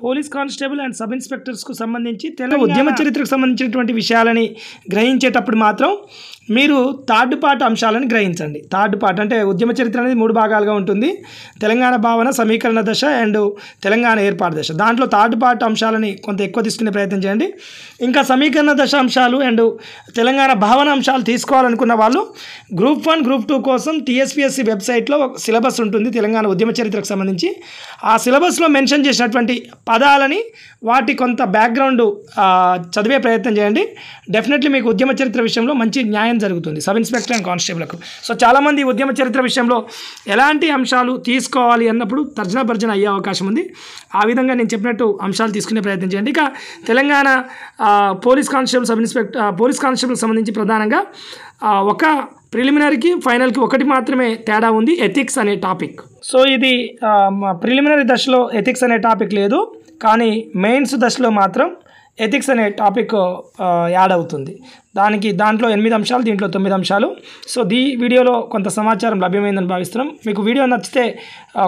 Police constable and sub ఇన్స్పెక్టర్స్కు సంబంధించి ఉద్యమ చరిత్రకు సంబంధించినటువంటి విషయాలని గ్రహించేటప్పుడు మాత్రం మీరు థర్డ్ పార్ట్ అంశాలను గ్రహించండి. థర్డ్ పార్ట్ అంటే ఉద్యమ చరిత్ర అనేది 3 భాగాలుగా ఉంటుంది. తెలంగాణ భావన, సమీకరణ దశ అండ్ తెలంగాణ ఏర్పాటు దశ. దాంట్లో థర్డ్ పార్ట్ అంశాలని కొంత ఎక్కువ తీసుకునే ప్రయత్నం చేయండి. ఇంకా సమీకరణ దశ అంశాలు అండ్ తెలంగాణ భావన అంశాలు తీసుకోవాలనుకున్న వాళ్ళు గ్రూప్ 1, గ్రూప్ 2 కోసం TSPSC వెబ్సైట్లో ఒక సిలబస్ ఉంటుంది తెలంగాణ ఉద్యమ చరిత్రకు సంబంధించి. ఆ సిలబస్లో మెన్షన్ చేసినటువంటి పదాలని వాటి కొంత బ్యాక్గ్రౌండ్ చదివే ప్రయత్నం చేయండి. డెఫినెట్లీ మీకు ఉద్యమ చరిత్ర విషయంలో మంచి న్యాయం జరుగుతుంది సబ్ ఇన్స్పెక్టర్ అండ్ కానిస్టేబుల్కు. సో చాలామంది ఉద్యమ చరిత్ర విషయంలో ఎలాంటి అంశాలు తీసుకోవాలి అన్నప్పుడు తర్జన భర్జన అయ్యే అవకాశం ఉంది. ఆ విధంగా నేను చెప్పినట్టు అంశాలు తీసుకునే ప్రయత్నం చేయండి. ఇక Telangana police constable, sub inspector, police కానిస్టేబుల్కి సంబంధించి ప్రధానంగా ఒక ప్రిలిమినరీకి ఫైనల్కి ఒకటి మాత్రమే తేడా ఉంది, ఎథిక్స్ అనే టాపిక్. సో ఇది ప్రిలిమినరీ దశలో ఎథిక్స్ అనే టాపిక్ లేదు, కానీ మెయిన్స్ దశలో మాత్రం ఎథిక్స్ అనే టాపిక్ యాడ్ అవుతుంది. దాంట్లో 8 అంశాలు, దీంట్లో 9 అంశాలు. సో వీడియోలో కొంత సమాచారం లభ్యమైందని భావిస్తున్నాం. మీకు వీడియో నచ్చితే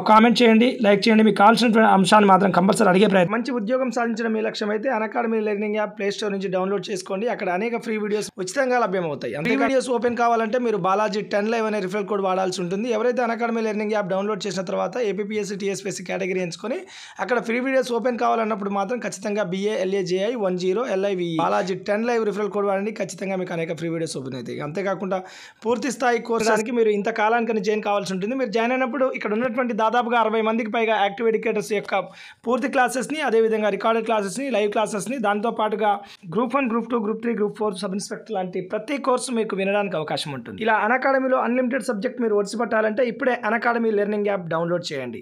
కామెంట్ చేయండి, లైక్ చేయండి. మీకు కావాల్సిన అంశాన్ని మాత్రం కంపల్సరీ అడిగే ప్రయత్నం. మంచి ఉద్యోగం సాధించడం మీ లక్ష్యం అయితే Unacademy learning app play store నుంచి డౌన్లోడ్ చేసుకోండి. అక్కడ అనేక ఫ్రీ వీడియోస్ ఉచితంగా లభ్యమవుతాయి. అంతే వీడియోస్ ఓపెన్ కావాలంటే మీరు బాలాజీ 10 Live అనే రిఫరల్ కోడ్ వాడాల్సి ఉంటుంది. ఎవరైతే అన్అకాడమీ లెర్నింగ్ యాప్ డౌన్లోడ్ చేసిన తర్వాత APPSC TSPSC కేటగిరీ ఎంచుకొని అక్కడ ఫ్రీ వీడియోస్ ఓపెన్ కావాలన్నప్పుడు మాత్రం ఖచ్చితంగా BALAJI 10 LIVE Balaji 10 Live referral code వాడండి. ఖచ్చితంగా మీకు అనేక ఫ్రీ వీడియోస్ ఓపెన్ అవుతాయి. అంతేకాకుండా పూర్తి స్థాయి కోర్సానికి మీరు ఇంత కాలానికి జాయిన్ కావాల్సి ఉంటుంది. మీరు జాయిన్ అయినప్పుడు ఇక్కడ ఉన్నటువంటి దాదాపుగా 60 మందికి పైగా యాక్టివ్ ఎడ్యుకేటర్స్ యొక్క పూర్తి క్లాసెస్ని, అదేవిధంగా రికార్డెడ్ క్లాసెస్ని, లైవ్ క్లాసెస్ని, దాంతోపాటుగా group 1, group 2, group 3, group 4 sub inspector లాంటి ప్రతి కోర్సు మీకు వినడానికి అవకాశం ఉంటుంది. ఇలా అన్అకాడమీలో అన్లిమిటెడ్ సబ్జెక్ట్ మీరు ఒడిసిపట్టాలంటే ఇప్పుడే అన్అకాడమీ లెర్నింగ్ యాప్ డౌన్లోడ్ చేయండి.